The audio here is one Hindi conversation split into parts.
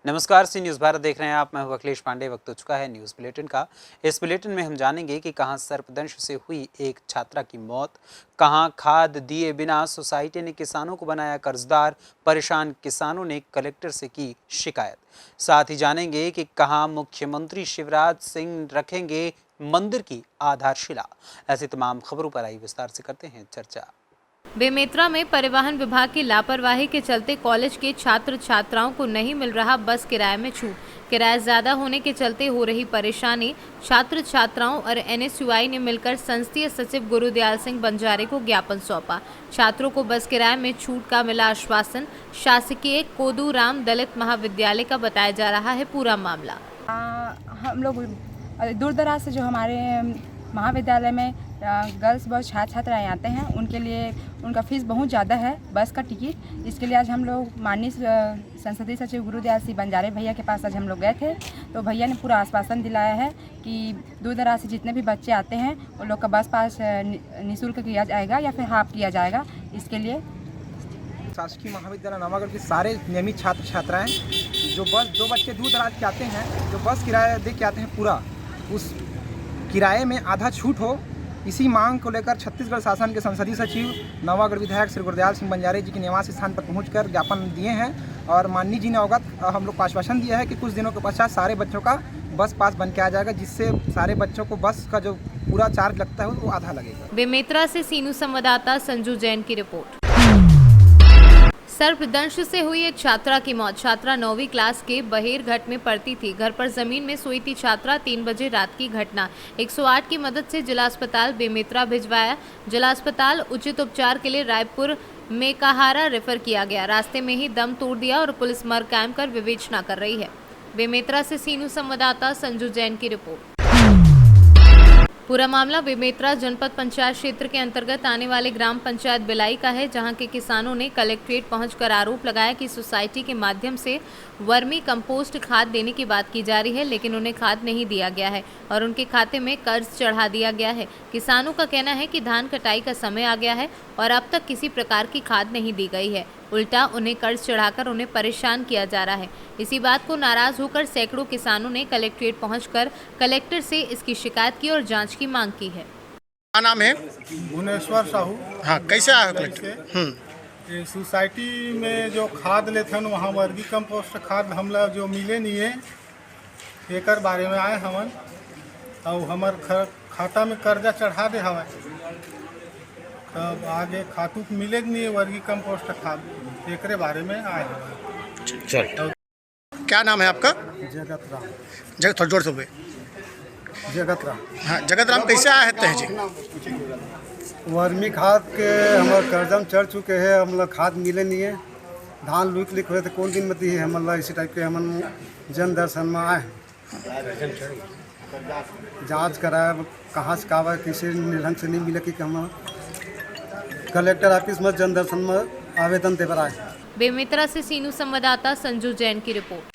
नमस्कार, सी न्यूज़ भारत देख रहे हैं आप। मैं हूं अखिलेश पांडे। वक्त हो चुका है न्यूज़ बुलेटिन का। इस बुलेटिन में हम जानेंगे कि कहां सर्पदंश से हुई एक छात्रा की मौत, कहां खाद दिए बिना सोसाइटी ने किसानों को बनाया कर्जदार, परेशान किसानों ने कलेक्टर से की शिकायत। साथ ही जानेंगे कि कहां मुख्यमंत्री शिवराज सिंह रखेंगे मंदिर की आधारशिला। ऐसी तमाम खबरों पर आई विस्तार से करते हैं चर्चा। बेमेतरा में परिवहन विभाग की लापरवाही के चलते कॉलेज के छात्र छात्राओं को नहीं मिल रहा बस किराए में छूट। किराया ज्यादा होने के चलते हो रही परेशानी। छात्र छात्राओं और NSUI ने मिलकर संसदीय सचिव गुरुदयाल सिंह बंजारे को ज्ञापन सौंपा। छात्रों को बस किराए में छूट का मिला आश्वासन। शासकीय कोदूराम दलित महाविद्यालय का बताया जा रहा है पूरा मामला। हम लोग दूर दराज से जो हमारे महाविद्यालय में गर्ल्स बॉयज छात्र छात्राएँ आते हैं, उनके लिए उनका फीस बहुत ज़्यादा है बस का टिकट। इसके लिए आज हम लोग माननीय संसदीय सचिव गुरुदयाल सिंह बंजारे भैया के पास आज हम लोग गए थे। तो भैया ने पूरा आश्वासन दिलाया है कि दूर दराज से जितने भी बच्चे आते हैं उन लोग का बस पास निःशुल्क किया जाएगा या फिर हाफ किया जाएगा। इसके लिए शासकीय महाविद्यालय नवागढ़ के सारे नियमित छात्र छात्राएं जो बच्चे दूर दराज के आते हैं, जो बस किराया दे के आते हैं, पूरा उस किराए में आधा छूट हो, इसी मांग को लेकर छत्तीसगढ़ शासन के संसदीय सचिव नवागढ़ विधायक श्री गुरुदयाल सिंह बंजारे जी के निवास स्थान पर पहुंचकर ज्ञापन दिए हैं। और माननीय जी ने अवगत हम लोग को आश्वासन दिया है कि कुछ दिनों के पश्चात सारे बच्चों का बस पास बन के आ जाएगा, जिससे सारे बच्चों को बस का जो पूरा चार्ज लगता है वो आधा लगेगा। बेमेतरा से सीनू संवाददाता संजू जैन की रिपोर्ट। सर्पदंश से हुई एक छात्रा की मौत। छात्रा 9वीं क्लास के बहेरघाट में पढ़ती थी। घर पर जमीन में सोई थी छात्रा। 3 बजे रात की घटना। 108 की मदद से जिला अस्पताल बेमेतरा भिजवाया। जिला अस्पताल उचित उपचार के लिए रायपुर मेकाहारा रेफर किया गया। रास्ते में ही दम तोड़ दिया और पुलिस मर कायम कर विवेचना कर रही है। बेमेतरा से सीनू संवाददाता संजू जैन की रिपोर्ट। पूरा मामला बेमेतरा जनपद पंचायत क्षेत्र के अंतर्गत आने वाले ग्राम पंचायत बिलाई का है, जहां के किसानों ने कलेक्ट्रेट पहुंचकर आरोप लगाया कि सोसाइटी के माध्यम से वर्मी कंपोस्ट खाद देने की बात की जा रही है, लेकिन उन्हें खाद नहीं दिया गया है और उनके खाते में कर्ज चढ़ा दिया गया है। किसानों का कहना है कि धान कटाई का समय आ गया है और अब तक किसी प्रकार की खाद नहीं दी गई है। उल्टा उन्हें कर्ज चढ़ाकर उन्हें परेशान किया जा रहा है। इसी बात को नाराज होकर सैकड़ों किसानों ने कलेक्ट्रेट पहुंचकर कलेक्टर से इसकी शिकायत की और जांच की मांग की है। क्या नाम है? भुवनेश्वर साहू। हाँ, कैसे आया कलेक्टर? सोसाइटी में जो खाद लेते हैं वहाँ वर्गी कंपोस्ट खाद हमला जो मिले नहीं है, एक बारे में आए हमन और हमार खाता में कर्जा चढ़ा दे हवा, तब आगे खातू मिले नहीं है वर्गी कंपोस्ट खाद, एक बारे में आए हवा। चल, क्या नाम है आपका? जगत राम। थोड़ा जोर से बोले। जगत राम। हाँ, जगत राम कैसे आए हैं जी? वर्मी खाद के हमारे कर्जा में चढ़ चुके हैं, हम लोग खाद मिले नहीं है। धान लुक लिख हुए थे कौन दिन में दी है, हम इसी टाइप के हम जन दर्शन में आए, जांच कराया कहाँ से कहा किसी ढंग से नहीं मिले कि हम कलेक्टर ऑफिस में जन दर्शन में आवेदन दे पर आए। बेमेतरा से सीनू संवाददाता संजू जैन की रिपोर्ट।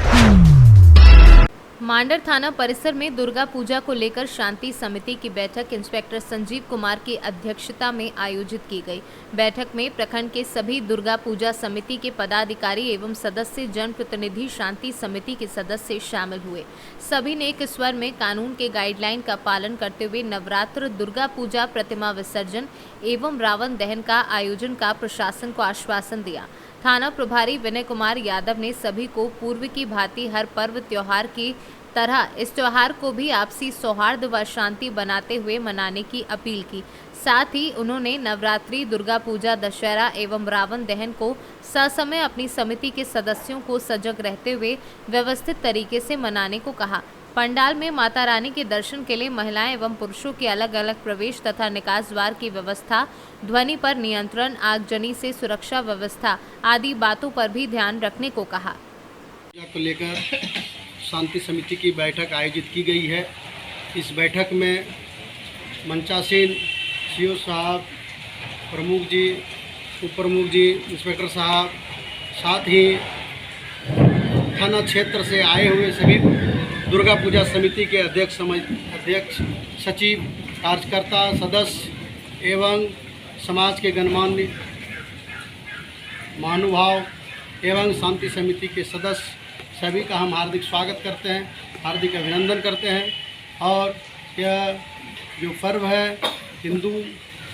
मांडर थाना परिसर में दुर्गा पूजा को लेकर शांति समिति की बैठक इंस्पेक्टर संजीव कुमार की अध्यक्षता में आयोजित की गई। बैठक में प्रखंड के सभी दुर्गा पूजा समिति के पदाधिकारी एवं सदस्य, जनप्रतिनिधि, शांति समिति के सदस्य शामिल हुए। सभी ने एक स्वर में कानून के गाइडलाइन का पालन करते हुए नवरात्र, दुर्गा पूजा, प्रतिमा विसर्जन एवं रावण दहन का आयोजन का प्रशासन को आश्वासन दिया। थाना प्रभारी विनय कुमार यादव ने सभी को पूर्व की भांति हर पर्व त्योहार की तरह इस त्योहार को भी आपसी सौहार्द व शांति बनाते हुए मनाने की अपील की। साथ ही उन्होंने नवरात्रि, दुर्गा पूजा, दशहरा एवं रावण दहन को ससमय अपनी समिति के सदस्यों को सजग रहते हुए व्यवस्थित तरीके से मनाने को कहा। पंडाल में माता रानी के दर्शन के लिए महिलाएं एवं पुरुषों के अलग अलग प्रवेश तथा निकास द्वार की व्यवस्था, ध्वनि पर नियंत्रण, आगजनी से सुरक्षा व्यवस्था आदि बातों पर भी ध्यान रखने को कहा। को लेकर शांति समिति की बैठक आयोजित की गई है। इस बैठक में मंचासीन सीओ साहब, प्रमुख जी, उप प्रमुख जी, इंस्पेक्टर साहब, साथ ही थाना क्षेत्र से आए हुए सभी दुर्गा पूजा समिति के अध्यक्ष, सचिव, कार्यकर्ता, सदस्य एवं समाज के गणमान्य महानुभाव एवं शांति समिति के सदस्य सभी का हम हार्दिक स्वागत करते हैं, हार्दिक अभिनंदन करते हैं। और यह जो पर्व है हिंदू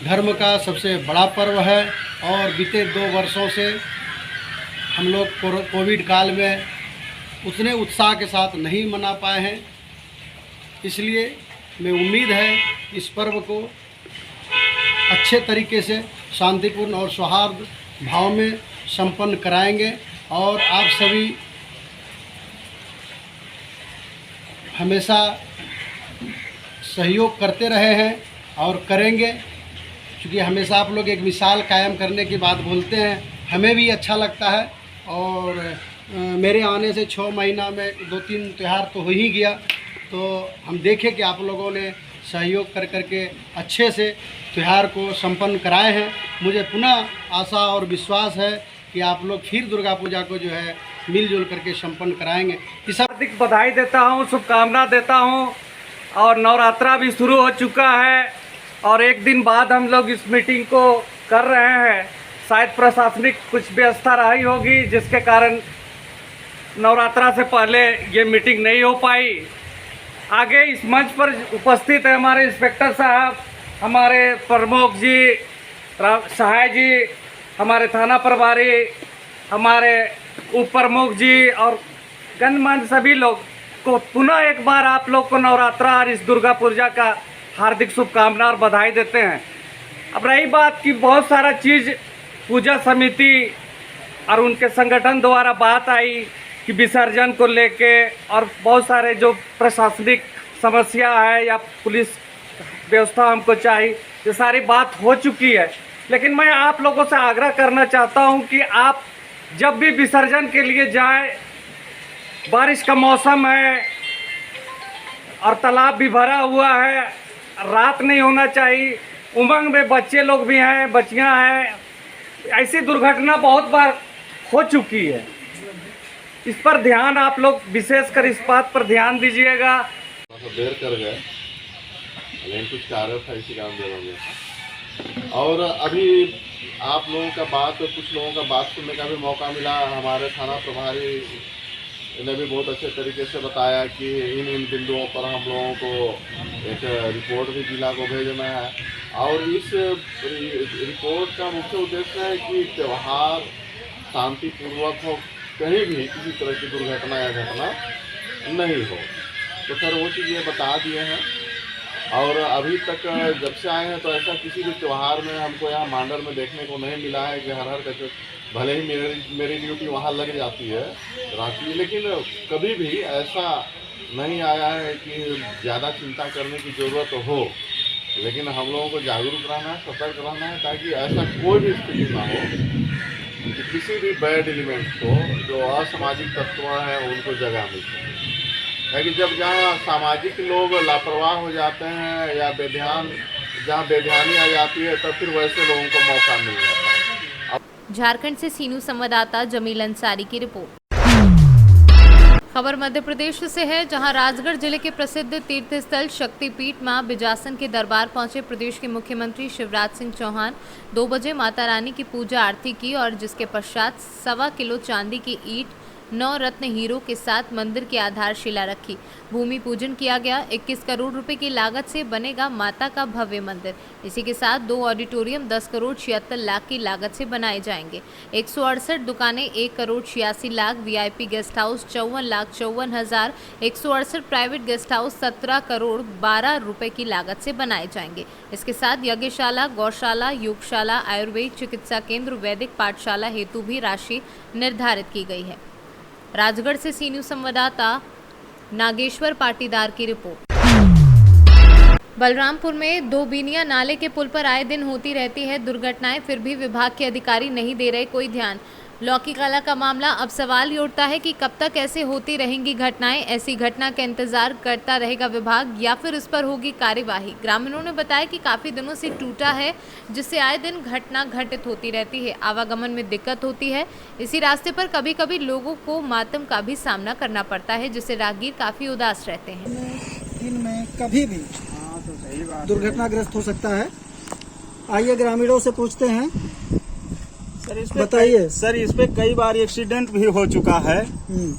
धर्म का सबसे बड़ा पर्व है और बीते 2 वर्षों से हम लोग कोविड काल में उतने उत्साह के साथ नहीं मना पाए हैं। इसलिए मैं उम्मीद है इस पर्व को अच्छे तरीके से शांतिपूर्ण और सौहार्द भाव में संपन्न कराएंगे और आप सभी हमेशा सहयोग करते रहे हैं और करेंगे, क्योंकि हमेशा आप लोग एक मिसाल कायम करने की बात बोलते हैं, हमें भी अच्छा लगता है। और मेरे आने से 6 महीना में 2-3 त्यौहार तो हो ही गया, तो हम देखें कि आप लोगों ने सहयोग कर करके अच्छे से त्यौहार को संपन्न कराए हैं। मुझे पुनः आशा और विश्वास है कि आप लोग फिर दुर्गा पूजा को जो है मिलजुल करके संपन्न कराएंगे। इस हार्दिक बधाई देता हूँ, शुभकामना देता हूँ। और नवरात्रा भी शुरू हो चुका है और एक दिन बाद हम लोग इस मीटिंग को कर रहे हैं। शायद प्रशासनिक कुछ व्यवस्था रही होगी जिसके कारण नवरात्रा से पहले ये मीटिंग नहीं हो पाई। आगे इस मंच पर उपस्थित है हमारे इंस्पेक्टर साहब, हमारे प्रमुख जी, सहाय जी, हमारे थाना प्रभारी, हमारे उप प्रमुख जी और गणमान्य सभी लोग को पुनः एक बार आप लोग को नवरात्रा और इस दुर्गा पूजा का हार्दिक शुभकामना और बधाई देते हैं। अब रही बात कि बहुत सारा चीज़ पूजा समिति और उनके संगठन द्वारा बात आई कि विसर्जन को लेके और बहुत सारे जो प्रशासनिक समस्या है या पुलिस व्यवस्था हमको चाहिए, ये सारी बात हो चुकी है। लेकिन मैं आप लोगों से आग्रह करना चाहता हूं कि आप जब भी विसर्जन के लिए जाएं, बारिश का मौसम है और तालाब भी भरा हुआ है, रात नहीं होना चाहिए, उमंग में बच्चे लोग भी हैं, बच्चियां हैं, ऐसी दुर्घटना बहुत बार हो चुकी है। इस पर ध्यान आप लोग विशेषकर इस बात पर ध्यान दीजिएगा। देर कर गए, लेकिन कुछ कार्य था इसी काम देर हो गया। और अभी आप लोगों का बात, कुछ लोगों का बात सुनने का भी मौका मिला। हमारे थाना प्रभारी ने भी बहुत अच्छे तरीके से बताया कि इन बिंदुओं पर हम लोगों को एक रिपोर्ट भी जिला को भेजना है। और इस रिपोर्ट का मुख्य उद्देश्य है कि त्यौहार शांतिपूर्वक हो, कहीं भी किसी तरह की दुर्घटना या घटना नहीं हो। तो सर वो चीज़ ये बता दिए हैं। और अभी तक जब से आए हैं तो ऐसा किसी भी त्यौहार में हमको यहाँ मांडर में देखने को नहीं मिला है कि हर का, भले ही मेरी ड्यूटी वहाँ लग जाती है रांची, लेकिन कभी भी ऐसा नहीं आया है कि ज़्यादा चिंता करने की ज़रूरत हो। लेकिन हम लोगों को जागरूक रहना है, सतर्क रहना है, ताकि ऐसा कोई भी स्थिति ना हो कि किसी भी बैड एलिमेंट को, जो असामाजिक तत्व हैं, उनको जगह मिल सके। क्योंकि जब जहाँ सामाजिक लोग लापरवाह हो जाते हैं या जहाँ बेध्यानी आ जाती है, तब फिर वैसे लोगों को मौका मिल जाता है। झारखंड से सीनू संवाददाता जमील अंसारी की रिपोर्ट। खबर मध्य प्रदेश से है, जहां राजगढ़ जिले के प्रसिद्ध तीर्थ स्थल शक्तिपीठ मां बिजासन के दरबार पहुंचे प्रदेश के मुख्यमंत्री शिवराज सिंह चौहान। 2 बजे माता रानी की पूजा आरती की और जिसके पश्चात 1.25 किलो चांदी की ईंट 9 रत्न हीरो के साथ मंदिर की आधारशिला रखी। भूमि पूजन किया गया। 21 करोड़ रुपए की लागत से बनेगा माता का भव्य मंदिर। इसी के साथ 2 ऑडिटोरियम 10 करोड़ 76 लाख की लागत से बनाए जाएंगे। 168 दुकानें 1 crore 86 lakh, VIP guest house 54,54,000, 168 private guest house 17 crore 12 रुपए की लागत से बनाए जाएंगे। इसके साथ यज्ञशाला, गौशाला, योगशाला, आयुर्वेद चिकित्सा केंद्र, वैदिक पाठशाला हेतु भी राशि निर्धारित की गई है। राजगढ़ से सी न्यूज़ संवाददाता नागेश्वर पाटीदार की रिपोर्ट। बलरामपुर में दोबिनिया नाले के पुल पर आए दिन होती रहती है दुर्घटनाएं, फिर भी विभाग के अधिकारी नहीं दे रहे कोई ध्यान। लौकी कला का मामला, अब सवाल ये उठता है कि कब तक ऐसे होती रहेंगी घटनाएं। ऐसी घटना का इंतजार करता रहेगा विभाग या फिर उस पर होगी कार्यवाही। ग्रामीणों ने बताया कि काफ़ी दिनों से टूटा है, जिससे आए दिन घटना घटित होती रहती है। आवागमन में दिक्कत होती है। इसी रास्ते पर कभी कभी लोगों को मातम का भी सामना करना पड़ता है, जिससे राहगीर काफ़ी उदास रहते हैं। दिन में कभी भी दुर्घटनाग्रस्त हो सकता है। आइए ग्रामीणों से पूछते हैं। बताइए। सर इस पे कई बार एक्सीडेंट भी हो चुका है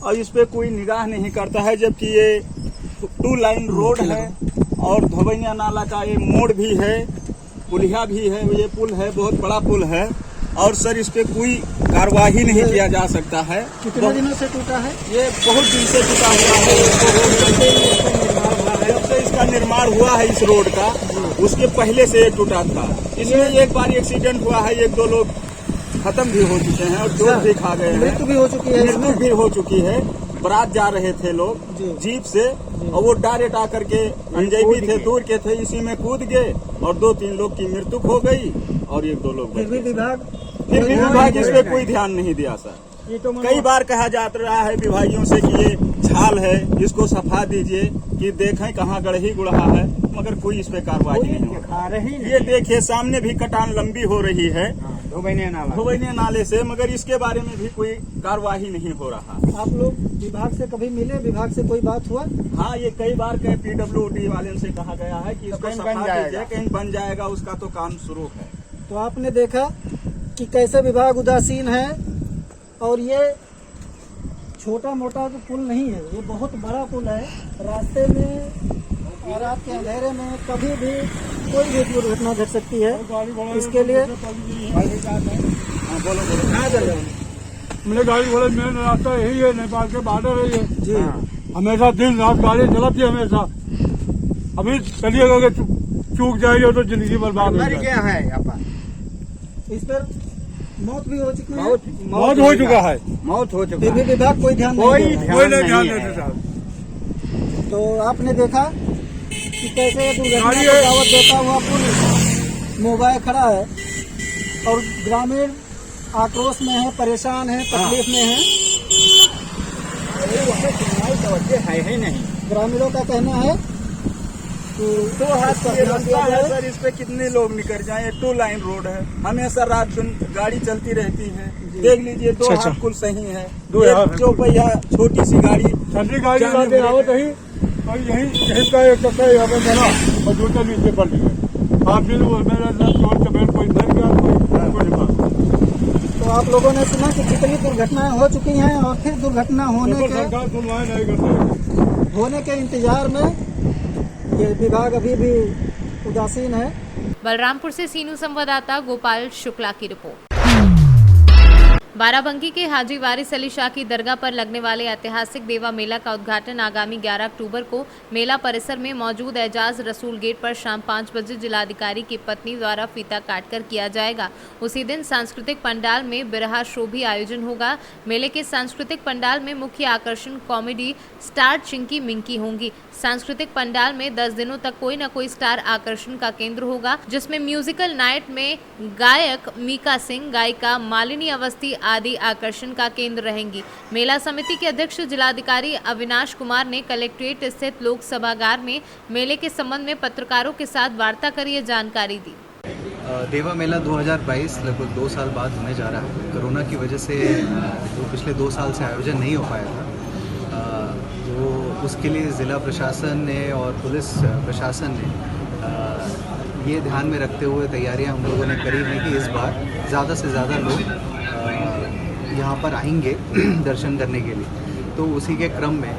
और इस पे कोई निगाह नहीं करता है, जबकि ये 2 लाइन रोड है और धोबैया नाला का ये मोड़ भी है, पुलिया भी है, ये पुल है, बहुत बड़ा पुल है और सर इस पे कोई कार्यवाही नहीं किया जा सकता है। कितने दिनों से टूटा है? ये बहुत दिन से टूटा हुआ है। जब से इसका निर्माण हुआ है इस रोड का, उसके पहले से ये टूटा था। इसमें एक बार एक्सीडेंट हुआ है, 1-2 लोग खत्म भी हो चुके हैं और चोट भी खा गए हैं। मृत्यु भी हो चुकी है। मृत्यु भी हो चुकी है। बारात जा रहे थे लोग जीप से और वो डायरेक्ट आकर के अंजैबी थे, दूर के थे, इसी में कूद गए और 2-3 लोग की मृत्यु हो गई और 1-2 लोग फिर भी विभाग इस पे कोई ध्यान नहीं दिया सर। कई बार कहा जा रहा है विभागियों से कि ये छाल है, इसको सफा दीजिए, कि देखें कहाँ गढ़ही गुढ़ा है, मगर कोई इस पे कार्रवाई नहीं हो रही। ये देखिए सामने भी कटान लंबी हो रही है धोबैया नाले से, मगर इसके बारे में भी कोई कार्रवाई नहीं हो रहा। आप लोग विभाग से कभी मिले? विभाग से कोई बात हुआ? हाँ, ये कई बार PWD वाले से कहा गया है कि इसको सफा दीजिए, कहीं बन जाएगा, उसका तो काम शुरू है। तो आपने देखा कि कैसे विभाग उदासीन है और ये छोटा मोटा तो पुल नहीं है, ये बहुत बड़ा पुल है। रास्ते में और रात के अंधेरे में कभी भी कोई भी दुर्घटना घट सकती है। इसके लिए मेरे गाड़ी घोड़े मेन रास्ता यही है, नेपाल के बॉर्डर है ये जी। हमेशा दिन रात गाड़ी चलाती है हमेशा। अभी चलिए अगर चूक जाएगी तो जिंदगी बर्बाद हो क्या है यहाँ पर? इस पर मौत भी हो चुकी है। मौत हो चुका है। मौत हो चुका फिर भी विभाग कोई ध्यान नहीं देता। साहब। तो आपने देखा कि कैसे दुर्घटना को दावत देता हुआ पुल मोबाइल खड़ा है और ग्रामीण आक्रोश में है, परेशान है, तकलीफ में है। है ही नहीं। ग्रामीणों का कहना है कि 2 हाथ का रास्ता है सर, इस पे कितने लोग निकल जाए। 2 लाइन रोड है, हमेशा रात दिन गाड़ी चलती रहती है। देख लीजिए 2 हाथ कुल सही है, 2 चौपहिया छोटी सी गाड़ी जाते आओ कहीं और यही का एक चक्कर यहाँ पे चला और जूते नीचे पड़ गए। आप मेरा चोट का बेल कोई डर गया, कोई नहीं। तो आप लोगों ने सुना कि कितनी दुर्घटनाएं हो चुकी हैं और फिर दुर्घटना होने के इंतजार में ये विभाग अभी भी उदासीन है। बलरामपुर से सीनू संवाददाता गोपाल शुक्ला की रिपोर्ट। बाराबंकी के हाजी वारिस अली शाह की दरगाह पर लगने वाले ऐतिहासिक देवा मेला का उद्घाटन आगामी 11 अक्टूबर को मेला परिसर में मौजूद एजाज रसूल गेट पर शाम 5 बजे जिलाधिकारी की पत्नी द्वारा फीता काटकर किया जाएगा। उसी दिन सांस्कृतिक पंडाल में बिरहा शो भी आयोजन होगा। मेले के सांस्कृतिक पंडाल में मुख्य आकर्षण कॉमेडी स्टार चिंकी मिंकी होंगी। सांस्कृतिक पंडाल में 10 दिनों तक कोई न कोई स्टार आकर्षण का केंद्र होगा, जिसमें म्यूजिकल नाइट में गायक मीका सिंह, गायिका मालिनी अवस्थी आदि आकर्षण का केंद्र रहेंगी। मेला समिति के अध्यक्ष जिलाधिकारी अविनाश कुमार ने कलेक्ट्रेट स्थित लोक सभागार में मेले के संबंध में पत्रकारों के साथ वार्ता कर ये जानकारी दी। देवा मेला 2022 लगभग 2 साल बाद होने जा रहा है। कोरोना की वजह से जो पिछले 2 साल से आयोजन नहीं हो पाया था, तो उसके लिए ज़िला प्रशासन ने और पुलिस प्रशासन ने ये ध्यान में रखते हुए तैयारियां हम लोगों ने करी हैं कि इस बार ज़्यादा से ज़्यादा लोग यहाँ पर आएंगे दर्शन करने के लिए। तो उसी के क्रम में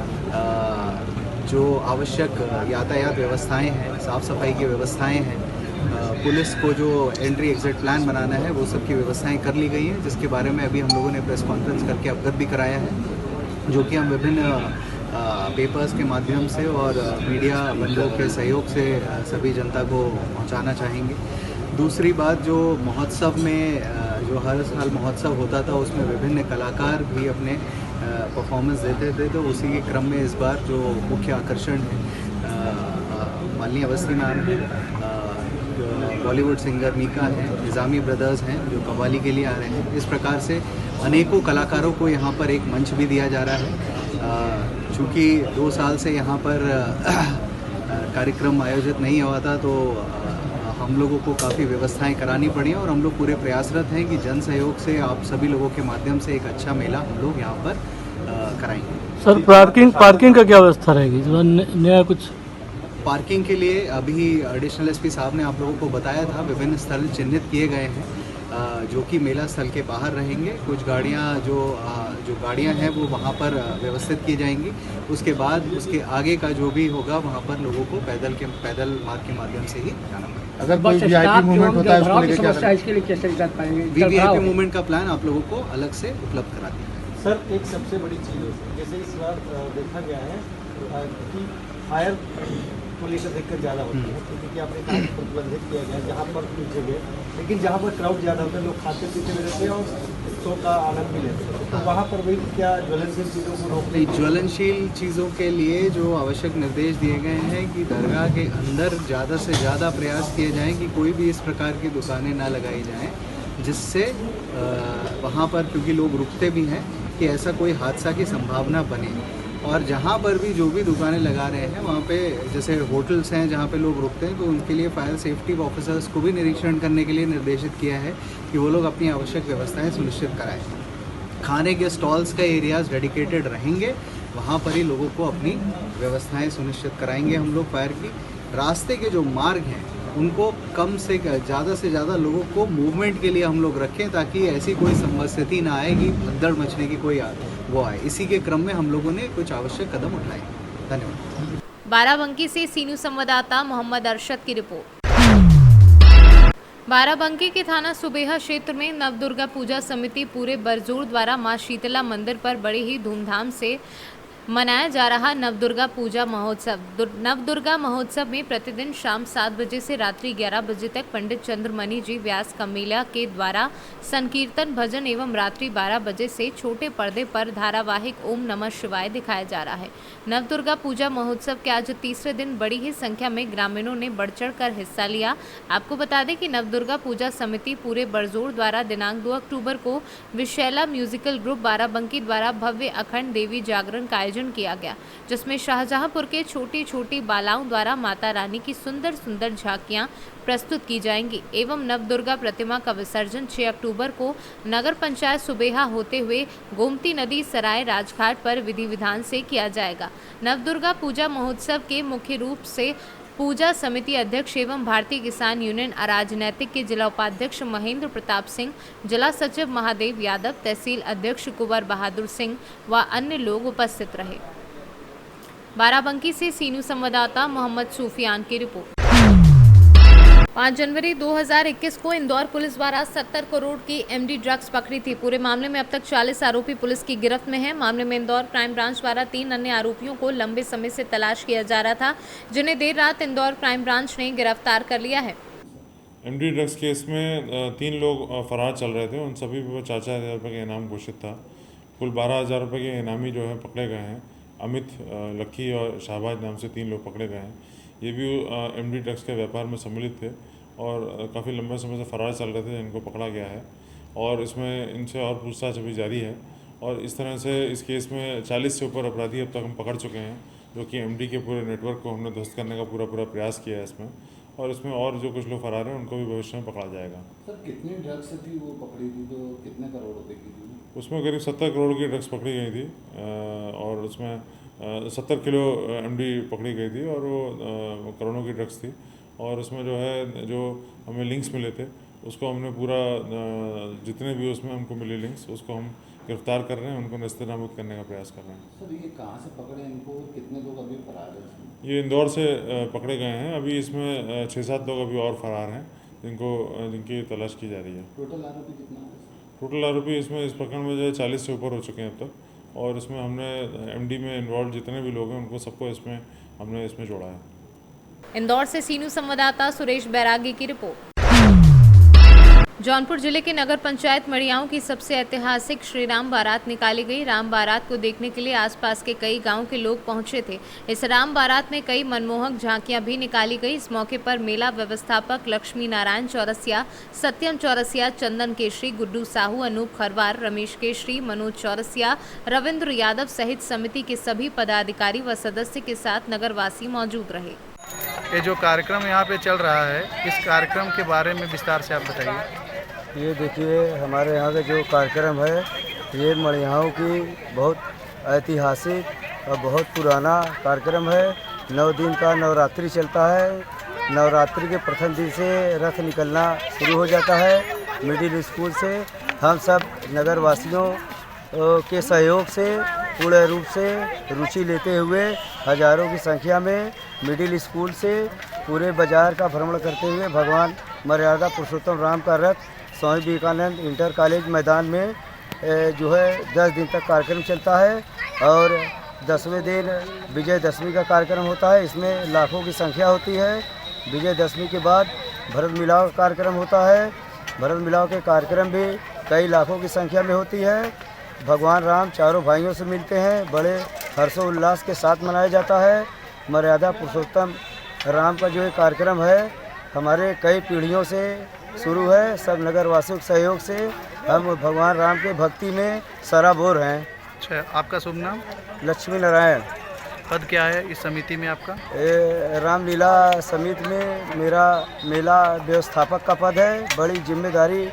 जो आवश्यक यातायात व्यवस्थाएं हैं, साफ़ सफाई की व्यवस्थाएं हैं, पुलिस को जो एंट्री एग्जिट प्लान बनाना है वो सब की व्यवस्थाएं कर ली गई हैं, जिसके बारे में अभी हम लोगों ने प्रेस कॉन्फ्रेंस करके अवगत भी कराया है, जो कि हम विभिन्न पेपर्स के माध्यम से और मीडिया बंधुओं के सहयोग से सभी जनता को पहुंचाना चाहेंगे। दूसरी बात, जो महोत्सव में जो हर साल महोत्सव होता था उसमें विभिन्न कलाकार भी अपने परफॉर्मेंस देते थे, तो उसी के क्रम में इस बार जो मुख्य आकर्षण है मालिनी अवस्थी मैम है, बॉलीवुड सिंगर मीका है, निज़ामी ब्रदर्स हैं जो कव्वाली के लिए आ रहे हैं। इस प्रकार से अनेकों कलाकारों को यहाँ पर एक मंच भी दिया जा रहा है। चूँकि 2 साल से यहाँ पर कार्यक्रम आयोजित नहीं हुआ था, तो हम लोगों को काफ़ी व्यवस्थाएं करानी पड़ी और हम लोग पूरे प्रयासरत हैं कि जन सहयोग से आप सभी लोगों के माध्यम से एक अच्छा मेला हम लोग यहाँ पर कराएंगे। सर पार्किंग का क्या व्यवस्था रहेगी? नया कुछ पार्किंग के लिए अभी एडिशनल एसपी साहब ने आप लोगों को बताया था, विभिन्न स्थल चिन्हित किए गए हैं। जो कि मेला स्थल के बाहर रहेंगे। कुछ गाड़ियाँ जो गाड़ियाँ हैं वो वहाँ पर व्यवस्थित की जाएंगी। उसके बाद उसके आगे का जो भी होगा वहाँ पर लोगों को पैदल मार्ग के माध्यम से ही जाना पड़ेगा। अगर कोई वीआईपी मूवमेंट होता है उसको लेकर क्या इसके लिए कैसे निकाल पाएंगे? वीवीआईपी मूवमेंट का प्लान आप लोगों को अलग से उपलब्ध करा दिया। सर, एक सबसे बड़ी चीज़ है जैसे इस बार देखा गया है कि फायर को लेकर दिक्कत ज़्यादा होती है, क्योंकि आपने कहा कि प्रतिबंधित किया गया है जहाँ पर कुछ जगह, लेकिन जहाँ पर क्राउड ज़्यादा होता है लोग खाते पीते भी रहते हैं और शो का आनंद भी लेते हैं, तो वहाँ पर भी क्या ज्वलनशील चीज़ों को रोकने? ज्वलनशील चीज़ों के लिए जो आवश्यक निर्देश दिए गए हैं कि दरगाह के अंदर ज़्यादा से ज़्यादा प्रयास किए जाएँ कि कोई भी इस प्रकार की दुकानें ना लगाई जाएँ, जिससे वहाँ पर, क्योंकि लोग रुकते भी हैं, कि ऐसा कोई हादसा की संभावना बने। और जहाँ पर भी जो भी दुकानें लगा रहे हैं वहाँ पे, जैसे होटल्स हैं जहाँ पे लोग रुकते हैं, तो उनके लिए फायर सेफ्टी ऑफिसर्स को भी निरीक्षण करने के लिए निर्देशित किया है कि वो लोग अपनी आवश्यक व्यवस्थाएं सुनिश्चित कराएं। खाने के स्टॉल्स का एरियाज़ डेडिकेटेड रहेंगे, वहाँ पर ही लोगों को अपनी व्यवस्थाएं सुनिश्चित कराएंगे हम लोग। फायर की रास्ते के जो मार्ग हैं उनको कम से ज़्यादा लोगों को मूवमेंट के लिए हम लोग रखें, ताकि ऐसी कोई स्थिति ना आए कि भगदड़ मचने की कोई वो आए। इसी के क्रम में हम लोगों ने कुछ आवश्यक कदम उठाए। धन्यवाद। बाराबंकी से सीनू संवाददाता मोहम्मद अरशद की रिपोर्ट। बाराबंकी के थाना सुबेहा क्षेत्र में नवदुर्गा पूजा समिति पूरे बरजोर द्वारा मां शीतला मंदिर पर बड़े ही धूमधाम से मनाया जा रहा नवदुर्गा पूजा महोत्सव। नवदुर्गा महोत्सव में प्रतिदिन शाम 7 बजे से रात्रि 11 बजे तक पंडित चंद्रमणि जी व्यास कमेला के द्वारा संकीर्तन, भजन एवं रात्रि 12 बजे से छोटे पर्दे पर धारावाहिक ओम नमः शिवाय दिखाया जा रहा है। नवदुर्गा पूजा महोत्सव के आज तीसरे दिन बड़ी ही संख्या में ग्रामीणों ने बढ़ चढ़ कर हिस्सा लिया। आपको बता दें कि नवदुर्गा पूजा समिति पूरे बरजोर द्वारा दिनांक 2 अक्टूबर को विशैला म्यूजिकल ग्रुप बाराबंकी द्वारा भव्य अखंड देवी जागरण का किया गया, जिसमें शाहजहांपुर के छोटी छोटी बालाओं द्वारा माता रानी की सुंदर सुंदर झांकियां प्रस्तुत की जाएंगी एवं नवदुर्गा प्रतिमा का विसर्जन 6 अक्टूबर को नगर पंचायत सुबेहा होते हुए गोमती नदी सराय राजघाट पर विधि विधान से किया जाएगा। नवदुर्गा पूजा महोत्सव के मुख्य रूप से पूजा समिति अध्यक्ष एवं भारतीय किसान यूनियन अराजनैतिक के जिला उपाध्यक्ष महेंद्र प्रताप सिंह, जिला सचिव महादेव यादव, तहसील अध्यक्ष कुंवर बहादुर सिंह व अन्य लोग उपस्थित रहे। बाराबंकी से सीनू संवाददाता मोहम्मद सूफियान की रिपोर्ट। 5 जनवरी 2021 को इंदौर पुलिस द्वारा 70 करोड़ की एमडी ड्रग्स पकड़ी थी। पूरे मामले में अब तक 40 आरोपी पुलिस की गिरफ्त में हैं। मामले में इंदौर क्राइम ब्रांच द्वारा 3 अन्य आरोपियों को लंबे समय से तलाश किया जा रहा था, जिन्हें देर रात इंदौर क्राइम ब्रांच ने गिरफ्तार कर लिया है। एमडी ड्रग्स केस में 3 लोग फरार चल रहे थे। उन सभी पर 4,000 रुपये का इनाम घोषित था। कुल 12,000 रुपये के इनामी जो है पकड़े गए हैं। अमित, लक्की और शाहबाज नाम से 3 लोग पकड़े गए हैं। ये भी एमडी ड्रग्स के व्यापार में सम्मिलित थे और काफ़ी लंबे समय से फरार चल रहे थे। इनको पकड़ा गया है और इसमें इनसे और पूछताछ अभी जारी है। और इस तरह से इस केस में 40 से ऊपर अपराधी अब तक हम पकड़ चुके हैं, जो कि एमडी के पूरे नेटवर्क को हमने ध्वस्त करने का पूरा प्रयास किया है इसमें। और इसमें और जो कुछ लोग फरार हैं उनको भी भविष्य में पकड़ा जाएगा। सर, कितनी ड्रग्स थी वो पकड़ी थी, तो कितने करोड़ रुपए की थी? उसमें करीब 70 करोड़ की ड्रग्स पकड़ी गई थी और उसमें 70 किलो एमडी पकड़ी गई थी और वो करोड़ों की ड्रग्स थी। और उसमें जो है, जो हमें लिंक्स मिले थे उसको हमने पूरा, जितने भी उसमें हमको मिले लिंक्स, उसको हम गिरफ्तार कर रहे हैं, उनको नेस्तनाबूद करने का प्रयास कर रहे हैं। सर, ये कहाँ से पकड़े इनको, कितने लोग अभी फरार हैं? ये इंदौर से पकड़े गए हैं। अभी इसमें 6-7 लोग अभी और फरार हैं, जिनकी तलाश की जा रही है। टोटल आरोपी कितना है? टोटल आरोपी इसमें इस प्रकरण में जो है 40 से ऊपर हो चुके हैं अब तक। और इसमें हमने एमडी में इन्वॉल्व जितने भी लोग हैं उनको सबको हमने इसमें जोड़ा है। इंदौर से सीनू संवाददाता सुरेश बैरागी की रिपोर्ट। जौनपुर जिले के नगर पंचायत मड़ियाओं की सबसे ऐतिहासिक श्रीराम बारात निकाली गई। राम बारात को देखने के लिए आसपास के कई गांव के लोग पहुंचे थे। इस राम बारात में कई मनमोहक झांकियां भी निकाली गई। इस मौके पर मेला व्यवस्थापक लक्ष्मी नारायण चौरसिया, सत्यम चौरसिया, चंदन केशरी, गुड्डू साहू, अनूप खरवार, रमेश केशरी, मनोज चौरसिया, रविंद्र यादव सहित समिति के सभी पदाधिकारी व सदस्य के साथ नगरवासी मौजूद रहे। ये जो कार्यक्रम यहाँ पे चल रहा है, इस कार्यक्रम के बारे में विस्तार से आप बताइए। ये देखिए, हमारे यहाँ का जो कार्यक्रम है, ये मड़ियाओं की बहुत ऐतिहासिक और बहुत पुराना कार्यक्रम है। 9 दिन का नवरात्रि चलता है। नवरात्रि के प्रथम दिन से रथ निकलना शुरू हो जाता है मिडिल स्कूल से हम सब नगर वासियों के सहयोग से पूर्ण रूप से रुचि लेते हुए हजारों की संख्या में मिडिल स्कूल से पूरे बाजार का भ्रमण करते हुए भगवान मर्यादा पुरुषोत्तम राम का रथ स्वामी विवेकानंद इंटर कॉलेज मैदान में जो है 10 दिन तक कार्यक्रम चलता है और 10वें दिन विजयदशमी का कार्यक्रम होता है। इसमें लाखों की संख्या होती है। विजयदशमी के बाद भरत मिलाप का कार्यक्रम होता है। भरत मिलाप के कार्यक्रम भी कई लाखों की संख्या में होती है। भगवान राम चारों भाइयों से मिलते हैं, बड़े हर्षोल्लास के साथ मनाया जाता है। मर्यादा पुरुषोत्तम राम का जो ये कार्यक्रम है हमारे कई पीढ़ियों से शुरू है। सब नगर वासियों के सहयोग से हम भगवान राम के भक्ति में सराबोर हैं। अच्छा, आपका शुभ नाम? लक्ष्मी नारायण। पद क्या है इस समिति में आपका? रामलीला समिति में मेरा मेला व्यवस्थापक का पद है। बड़ी जिम्मेदारी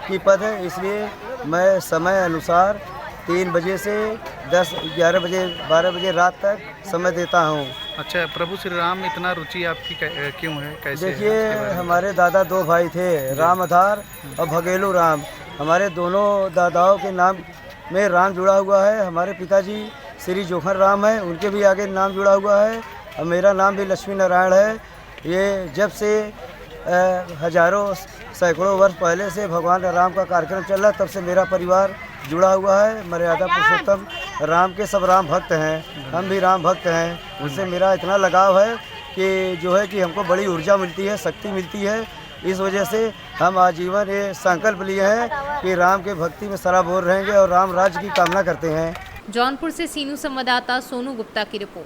की पद है, इसलिए मैं समय अनुसार 3 बजे से 10, 11 बजे, 12 बजे रात तक समय देता हूँ। अच्छा, प्रभु श्री राम में इतना रुचि आपकी क्यों है, कैसे? देखिए, हमारे दादा 2 भाई थे, राम आधार और भगेलू राम। हमारे दोनों दादाओं के नाम में राम जुड़ा हुआ है। हमारे पिताजी श्री जोखन राम है, उनके भी आगे नाम जुड़ा हुआ है और मेरा नाम भी लक्ष्मी नारायण है। ये जब से हजारों सैकड़ों वर्ष पहले से भगवान राम का कार्यक्रम चल रहा है, तब से मेरा परिवार जुड़ा हुआ है। मर्यादा पुरुषोत्तम राम के सब राम भक्त हैं, हम भी राम भक्त हैं। उनसे मेरा इतना लगाव है कि जो है कि हमको बड़ी ऊर्जा मिलती है, शक्ति मिलती है। इस वजह से हम आजीवन ये संकल्प लिए हैं कि राम के भक्ति में सराबोर रहेंगे और राम राज्य की कामना करते हैं। जौनपुर से सीनू संवाददाता सोनू गुप्ता की रिपोर्ट।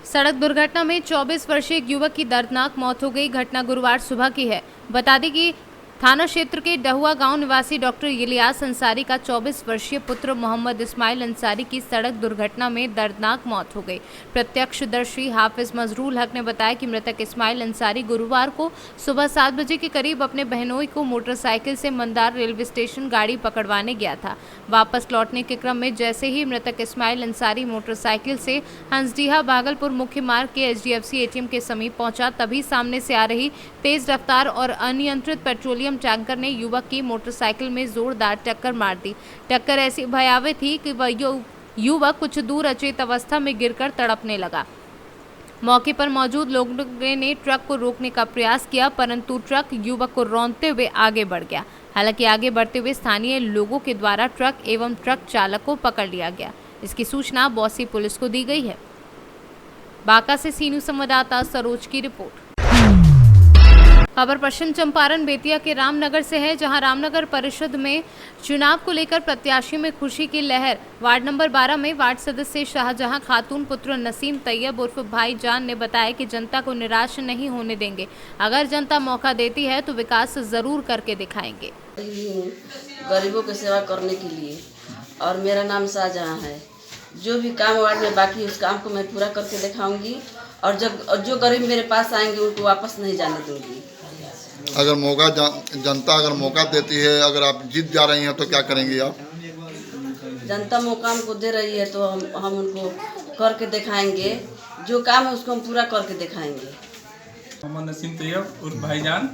सड़क दुर्घटना में 24 वर्षीय एक युवक की दर्दनाक मौत हो गई। घटना गुरुवार सुबह की है। बता दें कि थाना क्षेत्र के डहुआ गांव निवासी डॉक्टर इलियास अंसारी का 24 वर्षीय पुत्र मोहम्मद इस्माइल अंसारी की सड़क दुर्घटना में दर्दनाक मौत हो गई। प्रत्यक्षदर्शी हाफिज मजरूल हक ने बताया कि मृतक इस्माइल अंसारी गुरुवार को सुबह 7 बजे के करीब अपने बहनोई को मोटरसाइकिल से मंदार रेलवे स्टेशन गाड़ी पकड़वाने गया था। वापस लौटने के क्रम में जैसे ही मृतक इस्माइल अंसारी मोटरसाइकिल से हंसडीहा भागलपुर मुख्य मार्ग के HDFC ATM के समीप पहुंचा, तभी सामने से आ रही तेज रफ्तार और अनियंत्रित पेट्रोलियम टैंकर ने युवक की मोटरसाइकिल में जोरदार टक्कर मार दी। टक्कर ऐसी भयावह थी कि वह युवक कुछ दूर अचेत अवस्था में गिरकर तड़पने लगा। मौके पर मौजूद लोगों ने ट्रक को रोकने का प्रयास किया, परंतु ट्रक युवक को रौंदते हुए आगे बढ़ गया। हालांकि आगे बढ़ते हुए स्थानीय लोगों के द्वारा ट्रक एवं ट्रक चालक को पकड़ लिया गया। इसकी सूचना बौसी पुलिस को दी गई है। बांका से सीनू संवाददाता सरोज की रिपोर्ट। खबर पश्चिम चंपारण बेतिया के रामनगर से है, जहां रामनगर परिषद में चुनाव को लेकर प्रत्याशियों में खुशी की लहर। वार्ड नंबर 12 में वार्ड सदस्य शाहजहां खातून पुत्र नसीम तैयब उर्फ भाईजान ने बताया कि जनता को निराश नहीं होने देंगे। अगर जनता मौका देती है तो विकास जरूर करके दिखाएंगे। गरीबों की सेवा करने के लिए, और मेरा नाम शाहजहां है। जो भी काम वार्ड में बाकी उस काम को मैं पूरा करके दिखाऊंगी, और जो गरीब मेरे पास आएंगे उनको वापस नहीं जाने दूंगी। अगर मौका जनता अगर मौका देती है, अगर आप जीत जा रही हैं तो क्या करेंगी आप? जनता मौका हमको दे रही है तो हम उनको करके दिखाएंगे। जो काम है उसको हम पूरा करके दिखाएंगे। मोहम्मद नसीम तैयब उर्फ भाईजान।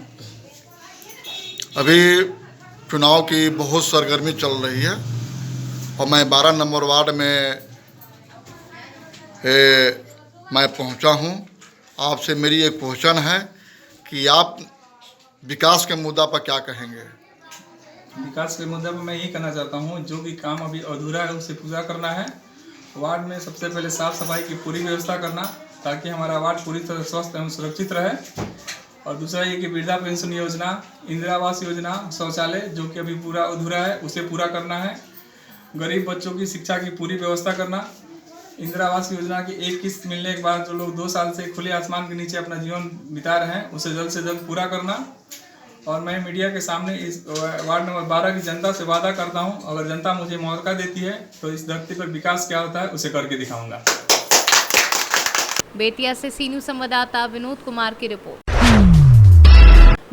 अभी चुनाव की बहुत सरगर्मी चल रही है और मैं 12 नंबर वार्ड में मैं पहुंचा हूं। आपसे मेरी एक क्वेश्चन है कि आप विकास के मुद्दा पर क्या कहेंगे? विकास के मुद्दे पर मैं यही कहना चाहता हूं, जो भी काम अभी अधूरा है उसे पूरा करना है। वार्ड में सबसे पहले साफ सफाई की पूरी व्यवस्था करना, ताकि हमारा वार्ड पूरी तरह स्वस्थ एवं सुरक्षित रहे। और दूसरा ये कि वृद्धा पेंशन योजना, इंदिरा आवास योजना, शौचालय जो कि अभी पूरा अधूरा है उसे पूरा करना है। गरीब बच्चों की शिक्षा की पूरी व्यवस्था करना। इंदिरा आवास योजना की एक किस्त मिलने के बाद जो लोग 2 साल से खुले आसमान के नीचे अपना जीवन बिता रहे हैं उसे जल्द से जल्द पूरा करना। और मैं मीडिया के सामने इस वार्ड नंबर 12 की जनता से वादा करता हूं, अगर जनता मुझे मौका देती है तो इस धरती पर विकास क्या होता है उसे करके दिखाऊंगा। बेतिया से सीनू संवाददाता विनोद कुमार की रिपोर्ट।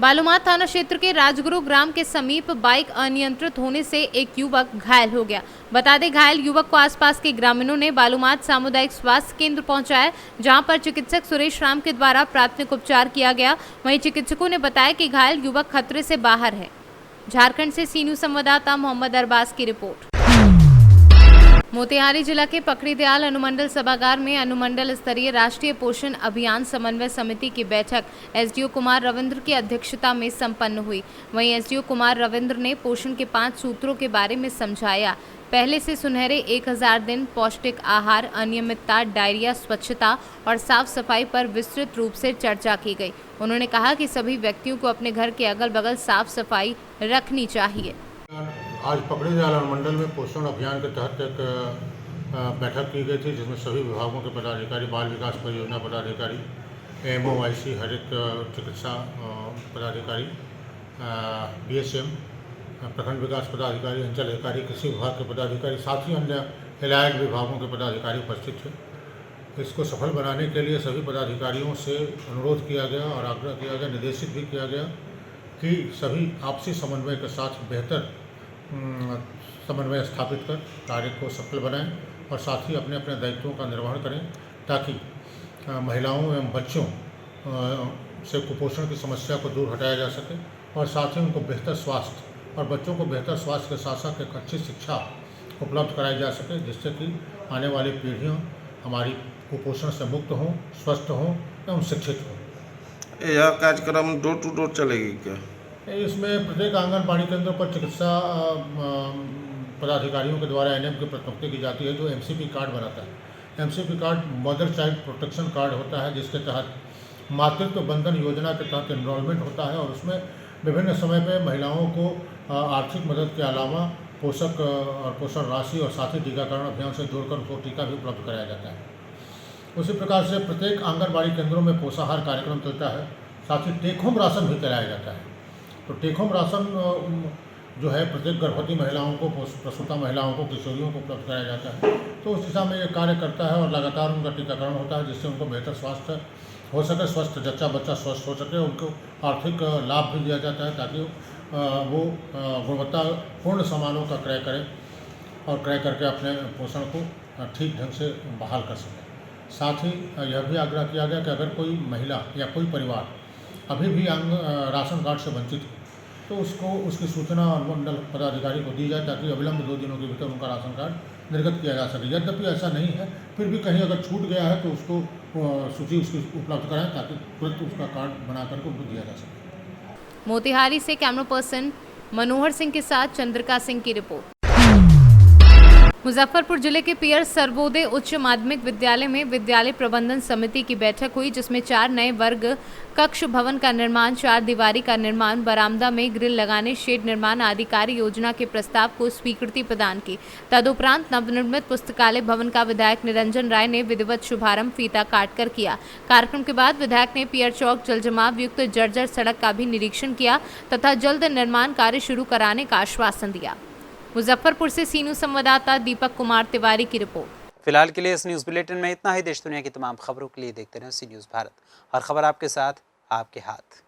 बालूमाथ थाना क्षेत्र के राजगुरु ग्राम के समीप बाइक अनियंत्रित होने से एक युवक घायल हो गया। बता दें, घायल युवक को आसपास के ग्रामीणों ने बालूमाथ सामुदायिक स्वास्थ्य केंद्र पहुंचाया, जहां पर चिकित्सक सुरेश राम के द्वारा प्राथमिक उपचार किया गया। वहीं चिकित्सकों ने बताया कि घायल युवक खतरे से बाहर है। झारखंड से सी न्यूज संवाददाता मोहम्मद अरबाज की रिपोर्ट। मोतिहारी जिला के पकड़ीदयाल अनुमंडल सभागार में अनुमंडल स्तरीय राष्ट्रीय पोषण अभियान समन्वय समिति की बैठक एसडीओ कुमार रविंद्र की अध्यक्षता में संपन्न हुई। वहीं एसडीओ कुमार रविंद्र ने पोषण के 5 सूत्रों के बारे में समझाया। पहले से सुनहरे 1000 दिन, पौष्टिक आहार, अनियमितता, डायरिया, स्वच्छता और साफ सफाई पर विस्तृत रूप से चर्चा की गई। उन्होंने कहा कि सभी व्यक्तियों को अपने घर के अगल बगल साफ सफाई रखनी चाहिए। आज पकड़ीदयाल अनुमंडल में पोषण अभियान के तहत एक बैठक की गई थी, जिसमें सभी विभागों के पदाधिकारी, बाल विकास परियोजना पदाधिकारी, MOIC, हरित चिकित्सा पदाधिकारी, BSM, प्रखंड विकास पदाधिकारी, अंचल अधिकारी, कृषि विभाग के पदाधिकारी, साथ ही अन्य हिलायक विभागों के पदाधिकारी उपस्थित थे। इसको सफल बनाने के लिए सभी पदाधिकारियों से अनुरोध किया गया और आग्रह किया गया, निर्देशित भी किया गया कि सभी आपसी समन्वय के साथ बेहतर समन्वय स्थापित कर कार्य को सफल बनाएं और साथ ही अपने अपने दायित्वों का निर्वहन करें, ताकि महिलाओं एवं बच्चों से कुपोषण की समस्या को दूर हटाया जा सके और साथ ही उनको बेहतर स्वास्थ्य और बच्चों को बेहतर स्वास्थ्य के साथ साथ एक अच्छी शिक्षा उपलब्ध कराई जा सके, जिससे कि आने वाली पीढ़ियाँ हमारी कुपोषण से मुक्त हों, स्वस्थ हों एवं शिक्षित हों। यह कार्यक्रम डोर टू डोर चलेगी क्या? इसमें प्रत्येक आंगनबाड़ी केंद्र पर चिकित्सा पदाधिकारियों के द्वारा NM की प्रतिनियुक्ति की जाती है, जो MCP कार्ड बनाता है। MCP card mother child protection card होता है, जिसके तहत मातृत्व बंधन योजना के तहत एनरोलमेंट होता है और उसमें विभिन्न समय पर महिलाओं को आर्थिक मदद के अलावा पोषक और पोषण राशि और साथ ही टीकाकरण अभियान से जोड़कर उनको टीका भी उपलब्ध कराया जाता है। उसी प्रकार से प्रत्येक आंगनबाड़ी केंद्रों में पोषाहार कार्यक्रम चलता है, साथ ही टेक होम राशन भी कराया जाता है। तो टेक होम राशन जो है प्रत्येक गर्भवती महिलाओं को, प्रसूता महिलाओं को, किशोरियों को उपलब्ध कराया जाता है। तो उस दिशा में ये कार्य करता है और लगातार उनका टीकाकरण होता है, जिससे उनको बेहतर स्वास्थ्य हो सके, स्वस्थ जच्चा बच्चा स्वस्थ हो सके, उनको आर्थिक लाभ भी दिया जाता है, ताकि वो गुणवत्तापूर्ण सामानों का क्रय करें और क्रय करके अपने पोषण को ठीक ढंग से बहाल कर सकें। साथ ही यह भी आग्रह किया गया कि अगर कोई महिला या कोई परिवार अभी भी राशन कार्ड से वंचित हो तो उसको उसकी सूचना अनुमंडल पदाधिकारी को दी जाए, ताकि अविलंब 2 दिनों के भीतर उनका राशन कार्ड निर्गत किया जा सके। यद्यपि ऐसा नहीं है, फिर भी कहीं अगर छूट गया है तो उसको सूची उसकी उपलब्ध कराएं, ताकि तुरंत उसका कार्ड बना करके उनको दिया जा सके। मोतिहारी से कैमरा पर्सन मनोहर सिंह के साथ चंद्रिका सिंह की रिपोर्ट। मुजफ्फरपुर जिले के पियर सर्वोदय उच्च माध्यमिक विद्यालय में विद्यालय प्रबंधन समिति की बैठक हुई, जिसमें 4 नए वर्ग कक्ष भवन का निर्माण, 4 दीवारी का निर्माण, बरामदा में ग्रिल लगाने, शेड निर्माण आदि कार्य योजना के प्रस्ताव को स्वीकृति प्रदान की। तदुपरांत नवनिर्मित पुस्तकालय भवन का विधायक निरंजन राय ने विधिवत शुभारंभ फीता काटकर किया। कार्यक्रम के बाद विधायक ने पियर चौक जलजमाव युक्त जर्जर सड़क का भी निरीक्षण किया तथा जल्द निर्माण कार्य शुरू कराने का आश्वासन दिया। मुजफ्फरपुर से सी न्यूज संवाददाता दीपक कुमार तिवारी की रिपोर्ट। फिलहाल के लिए इस न्यूज़ बुलेटिन में इतना ही। देश दुनिया की तमाम खबरों के लिए देखते रहें सी न्यूज़ भारत। हर खबर आपके साथ, आपके हाथ।